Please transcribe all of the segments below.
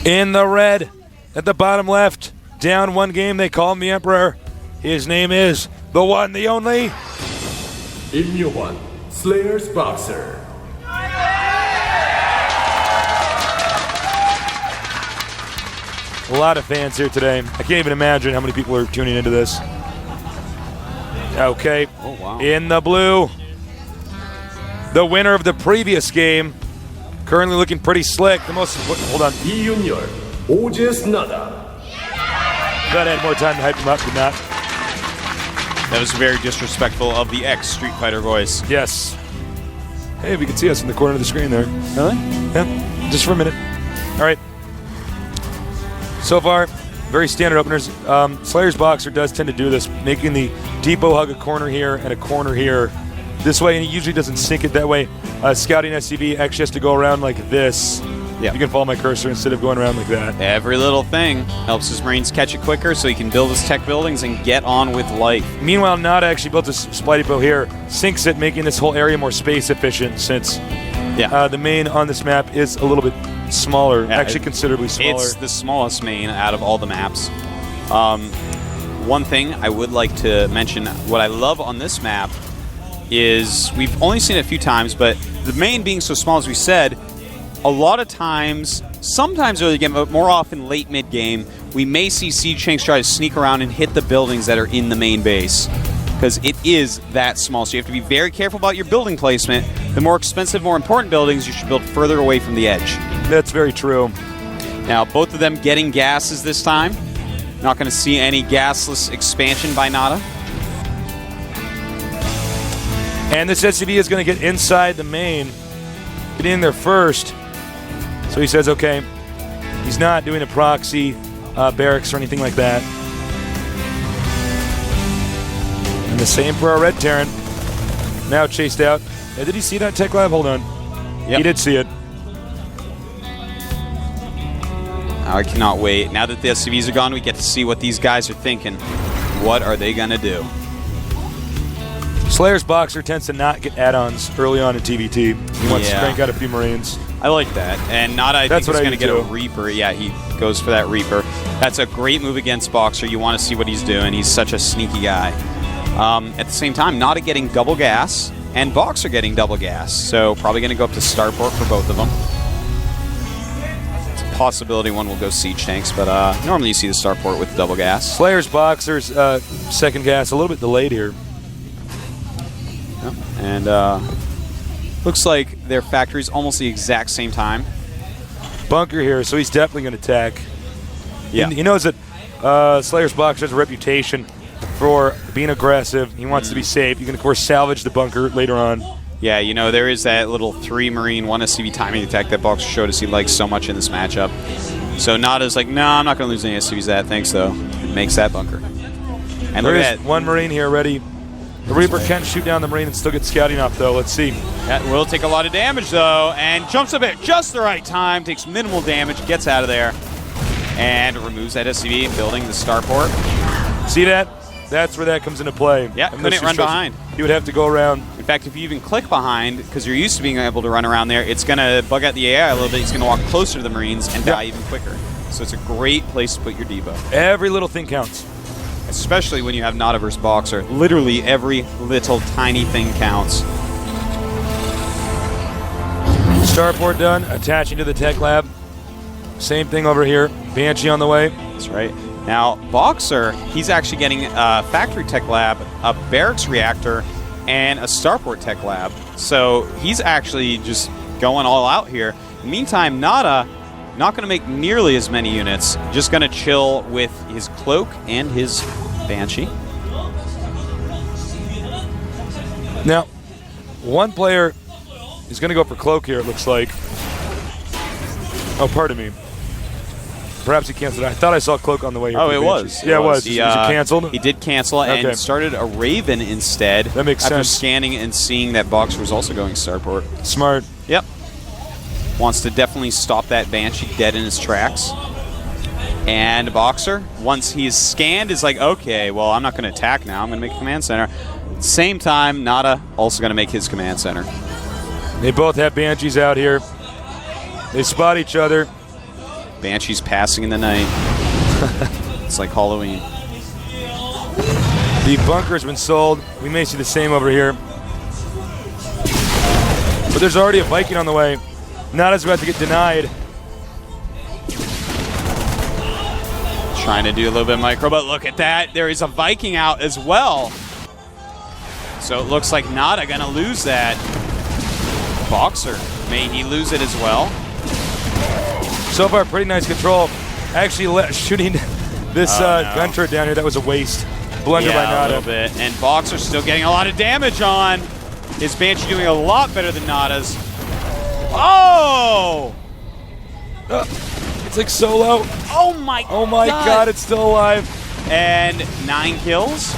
In the red, at the bottom left, down one game, they call him the Emperor. His name is the one, the only. 임요환, Slayer's BoxeR. A lot of fans here today. I can't even imagine how many people are tuning into this. Okay. Oh, wow. In the blue, the winner of the previous game, currently looking pretty slick. The most, hold on. 이윤열, OGS NaDa. Thought I had more time to hype him up, did not. That was very disrespectful of the ex-Street Fighter voice. Yes. Hey, if you can see us in the corner of the screen there. Really? Yeah, just for a minute. All right. So far, very standard openers. Slayer's BoxeR does tend to do this, making the depot hug a corner here and a corner here. This way, and he usually doesn't sink it that way. Scouting SCV actually has to go around like this. Yeah. You can follow my cursor instead of going around like that. Every little thing helps his Marines catch it quicker so he can build his tech buildings and get on with life. Meanwhile, NaDa actually built a supply depot here, sinks it, making this whole area more space efficient since the main on this map is a little bit smaller, actually considerably smaller. It's the smallest main out of all the maps. One thing I would like to mention, what I love on this map is we've only seen it a few times, but the main being so small, as we said, a lot of times, sometimes early game, but more often late mid-game, we may see siege tanks try to sneak around and hit the buildings that are in the main base, because it is that small. So you have to be very careful about your building placement. The more expensive, more important buildings, you should build further away from the edge. That's very true. Now, both of them getting gases this time. Not going to see any gasless expansion by NaDa. And this SCV is going to get inside the main, get in there first. So he says, okay, he's not doing a proxy barracks or anything like that. And the same for our Red Terran. Now chased out. Did he see that tech lab? Hold on. Yep. He did see it. I cannot wait. Now that the SCVs are gone, we get to see what these guys are thinking. What are they going to do? Slayer's BoxeR tends to not get add-ons early on in TVT. He wants to crank out a few Marines. I like that. And NaDa, I think, is going to get a Reaper. Yeah, he goes for that Reaper. That's a great move against BoxeR. You want to see what he's doing. He's such a sneaky guy. At the same time, NaDa getting double gas, and BoxeR getting double gas. So probably going to go up to Starport for both of them. It's a possibility one will go siege tanks, but normally you see the Starport with double gas. Slayer's BoxeR's second gas, a little bit delayed here. And looks like their factory's almost the exact same time. Bunker here, so he's definitely going to attack. Yeah. He knows that Slayer's BoxeR has a reputation for being aggressive. He wants to be safe. You can, of course, salvage the bunker later on. Yeah, you know, there is that little 3 Marine, 1 SCV timing attack that BoxeR showed us he likes so much in this matchup. So NaDa's like, no, I'm not going to lose any SCVs that. Thanks, though. It makes that bunker. And there look is at that. 1 Marine here ready. The Reaper can shoot down the Marine and still get scouting off, though. Let's see. That will take a lot of damage, though, and jumps up at just the right time, takes minimal damage, gets out of there, and removes that SCV, building the Starport. See that? That's where that comes into play. Yeah, couldn't run behind. You would have to go around. In fact, if you even click behind, because you're used to being able to run around there, it's going to bug out the AI a little bit. He's going to walk closer to the Marines and die even quicker. So it's a great place to put your depot. Every little thing counts. Especially when you have NaDa versus BoxeR. Literally every little tiny thing counts. Starport done, attaching to the tech lab. Same thing over here. Banshee on the way. That's right. Now, BoxeR, he's actually getting a factory tech lab, a barracks reactor, and a Starport tech lab. So he's actually just going all out here. In the meantime, NaDa, not going to make nearly as many units, just going to chill with his Cloak and his Banshee. Now, one player is going to go for Cloak here, it looks like. Oh, pardon me. Perhaps he canceled it. I thought I saw Cloak on the way here. Oh, it was. Yeah, it was. He canceled? He did cancel and started a Raven instead. That makes sense. After scanning and seeing that BoxeR was also going Starport. Smart. Yep. Wants to definitely stop that Banshee dead in his tracks. And BoxeR, once he's scanned, is like, okay, well, I'm not going to attack now. I'm going to make a command center. Same time, NaDa also going to make his command center. They both have Banshees out here. They spot each other. Banshee's passing in the night. It's like Halloween. The bunker's been sold. We may see the same over here. But there's already a Viking on the way. NaDa's about to get denied. Trying to do a little bit of micro, but look at that. There is a Viking out as well. So it looks like NaDa gonna lose that. BoxeR, may he lose it as well? So far, pretty nice control. Actually, shooting this gun turret down here, that was a waste. Blunder by NaDa. A little bit. And BoxeR still getting a lot of damage on. His Banshee doing a lot better than NaDa's. Oh! It's like so low. Oh my God, it's still alive. And 9 kills,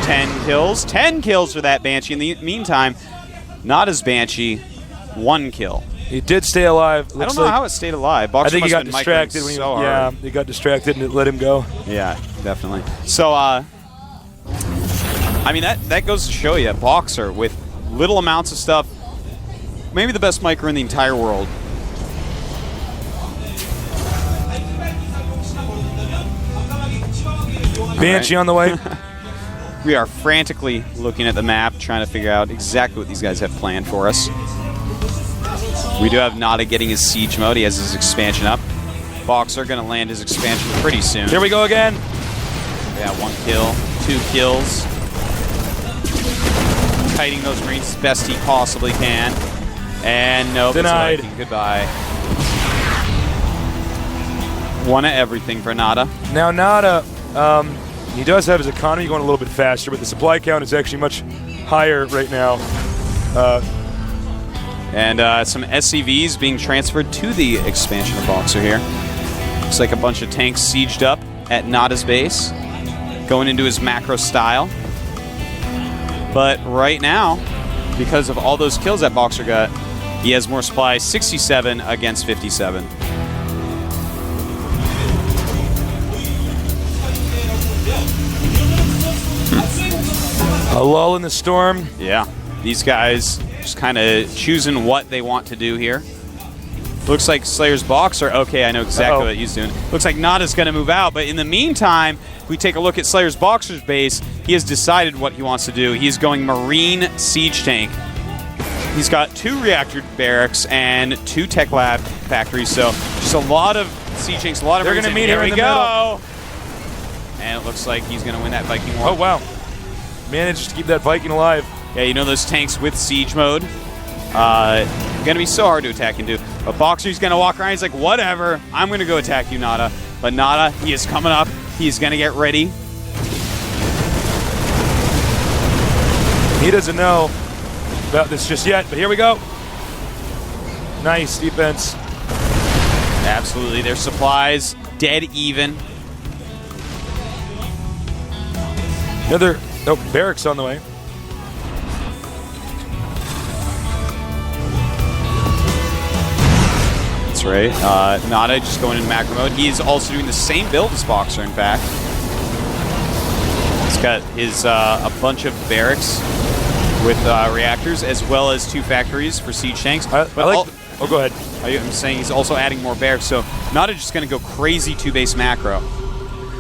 10 kills, 10 kills for that Banshee. In the meantime, NaDa's Banshee, 1 kill. He did stay alive. I don't know how it stayed alive. BoxeR I think he must got have been distracted microing when so hard. he got distracted and it let him go. Yeah, definitely. So, I mean, that goes to show you, BoxeR with little amounts of stuff, maybe the best micro in the entire world. Banshee on the way. We are frantically looking at the map, trying to figure out exactly what these guys have planned for us. We do have NaDa getting his siege mode. He has his expansion up. BoxeR going to land his expansion pretty soon. Here we go again. Yeah, 1 kill, 2 kills. Kiting those Marines as best he possibly can. And nope, denied. It's goodbye. One of everything for NaDa. Now NaDa, he does have his economy going a little bit faster, but the supply count is actually much higher right now. And some SCVs being transferred to the expansion of BoxeR here. Looks like a bunch of tanks sieged up at NaDa's base, going into his macro style. But right now, because of all those kills that BoxeR got, he has more supply, 67 against 57. A lull in the storm. Yeah, these guys just kind of choosing what they want to do here. Looks like Slayer's BoxeR. Okay, I know exactly what he's doing. Looks like NaDa's going to move out, but in the meantime, if we take a look at Slayer's BoxeR's base, he has decided what he wants to do. He's going Marine Siege Tank. He's got 2 reactor barracks and 2 tech lab factories, so just a lot of siege tanks, a lot of They're Marines. going to meet here in the middle. And it looks like he's going to win that Viking war. Oh, wow. Managed to keep that Viking alive. Yeah, you know those tanks with siege mode? Going to be so hard to attack into. But BoxeR's going to walk around. He's like, whatever. I'm going to go attack you, NaDa. But NaDa, he is coming up. He's going to get ready. He doesn't know about this just yet, but here we go. Nice defense. Absolutely. Their supplies dead even. Another barracks on the way. That's right. NaDa just going in macro mode. He is also doing the same build as BoxeR, in fact. He's got his a bunch of barracks with reactors, as well as 2 factories for siege tanks. Go ahead. I'm saying he's also adding more barracks, so NaDa just going to go crazy 2-base macro.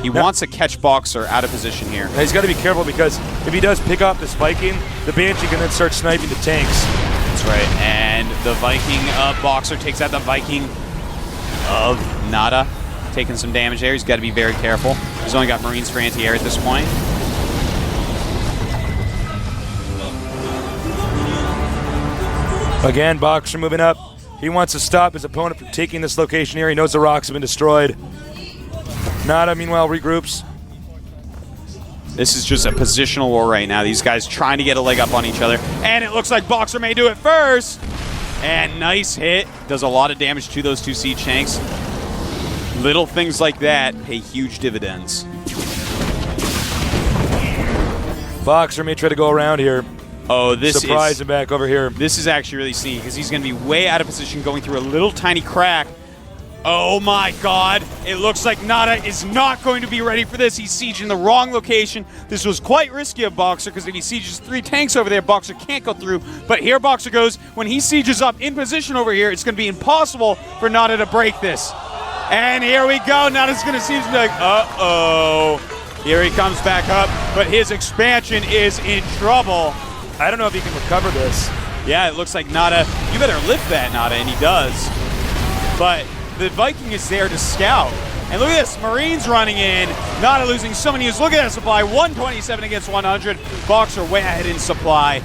He wants to catch BoxeR out of position here. Now he's got to be careful because if he does pick off this Viking, the Banshee can then start sniping the tanks. That's right, and the Viking of BoxeR takes out the Viking of NaDa, taking some damage there. He's got to be very careful. He's only got Marines for anti-air at this point. Again, BoxeR moving up. He wants to stop his opponent from taking this location here. He knows the rocks have been destroyed. NaDa, meanwhile, regroups. This is just a positional war right now. These guys trying to get a leg up on each other. And it looks like BoxeR may do it first. And nice hit. Does a lot of damage to those 2 siege tanks. Little things like that pay huge dividends. BoxeR may try to go around here. Oh, surprise him back over here. This is actually really sneaky because he's going to be way out of position going through a little tiny crack. Oh my god, it looks like NaDa is not going to be ready for this. He's sieging the wrong location. This was quite risky of BoxeR because if he sieges 3 tanks over there, BoxeR can't go through. But here BoxeR goes. When he sieges up in position over here, it's going to be impossible for NaDa to break this. And here we go. NaDa's going to seem to be like, uh-oh. Here he comes back up, but his expansion is in trouble. I don't know if he can recover this. Yeah, it looks like NaDa, you better lift that, NaDa, and he does. But the Viking is there to scout. And look at this, Marines running in. NaDa losing so many units. Look at that supply, 127 against 100. BoxeR way ahead in supply.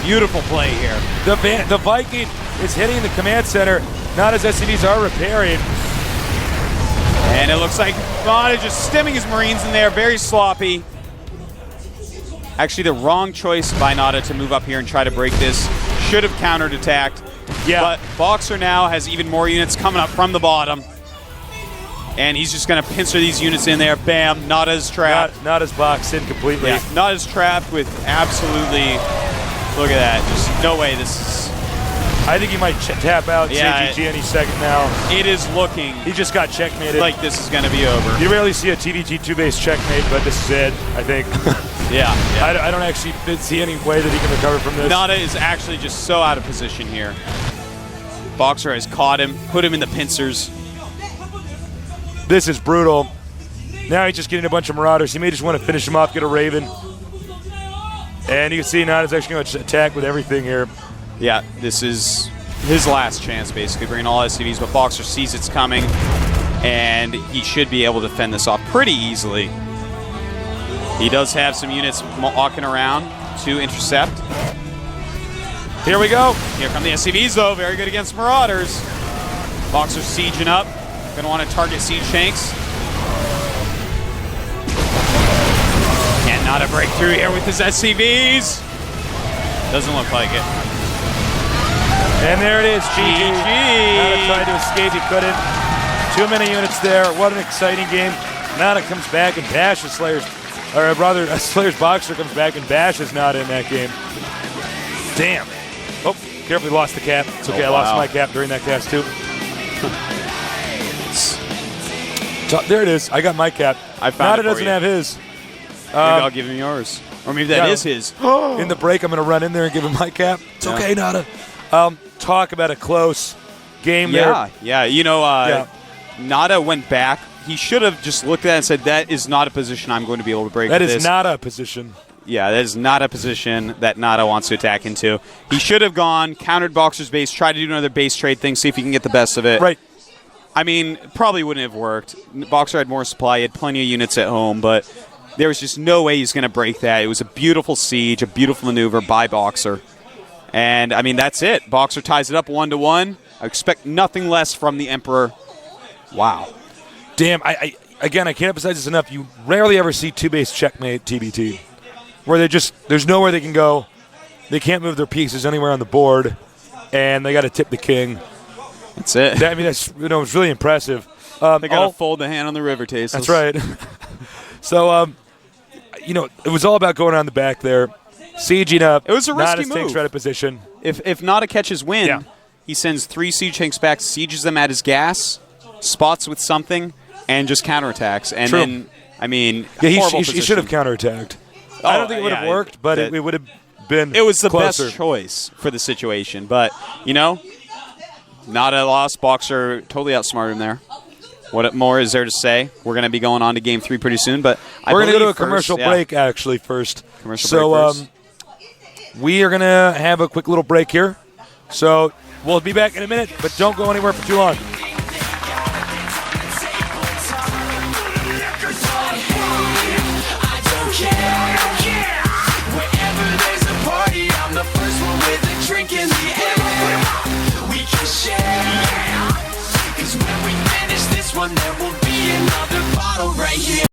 Beautiful play here. The Viking is hitting the command center. NaDa's SCVs are repairing. And it looks like NaDa just stemming his Marines in there, very sloppy. Actually, the wrong choice by NaDa to move up here and try to break this. Should have countered attacked. Yeah. But BoxeR now has even more units coming up from the bottom. And he's just going to pincer these units in there. Bam, NaDa's trapped. NaDa's boxed in completely. Yeah, NaDa's trapped with absolutely, look at that. Just no way this is. I think he might tap out CGG any second now. It is looking. He just got checkmated. Like this is going to be over. You rarely see a TDG 2-base checkmate, but this is it, I think. Yeah. I don't actually see any way that he can recover from this. NaDa is actually just so out of position here. BoxeR has caught him, put him in the pincers. This is brutal. Now he's just getting a bunch of Marauders. He may just want to finish him off, get a Raven. And you can see NaDa's actually going to attack with everything here. Yeah, this is his last chance, basically, bringing all SCVs, but BoxeR sees it's coming, and he should be able to fend this off pretty easily. He does have some units walking around to intercept. Here we go. Here come the SCVs, though. Very good against Marauders. BoxeR sieging up. Going to want to target siege tanks. Can NaDa break through here with his SCVs? Doesn't look like it. And there it is, GG. GG. NaDa tried to escape, he couldn't. Too many units there. What an exciting game. NaDa comes back and bashes Slayer's, or rather, Slayer's BoxeR comes back and bashes NaDa in that game. Damn. Oh, carefully lost the cap. It's okay, I lost my cap during that cast too. There it is. I got my cap. I found NaDa doesn't have his. Maybe I'll give him yours. Or maybe that is his. In the break, I'm going to run in there and give him my cap. It's okay, NaDa. Talk about a close game there. Yeah. You know, NaDa went back. He should have just looked at it and said, that is not a position I'm going to be able to break. That is not a position. Yeah, that is not a position that NaDa wants to attack into. He should have gone, countered BoxeR's base, tried to do another base trade thing, see if he can get the best of it. Right. I mean, probably wouldn't have worked. BoxeR had more supply, he had plenty of units at home, but there was just no way he's going to break that. It was a beautiful siege, a beautiful maneuver by BoxeR. And, I mean, that's it. BoxeR ties it up 1-1. I expect nothing less from the Emperor. Wow. Damn, I can't emphasize this enough. You rarely ever see two-base checkmate TBT, where there's nowhere they can go. They can't move their pieces anywhere on the board, and they got to tip the king. That's it. That's it's really impressive. They got to fold the hand on the river taste. That's right. So, it was all about going on the back there, sieging up. It was a risky NaDa's move. tanks out of position. If NaDa catches wind, he sends 3 siege tanks back, sieges them at his gas, spots with something, and just counterattacks. And then, I mean, he should have counterattacked. I don't think it would have worked, but it would have been. It was the closer. best choice for the situation. But NaDa lost. BoxeR totally outsmarted him there. What more is there to say? We're going to be going on to Game 3 pretty soon, but we're going to go to a commercial break actually first. We are going to have a quick little break here. So we'll be back in a minute, but don't go anywhere for too long. There will be another bottle right here.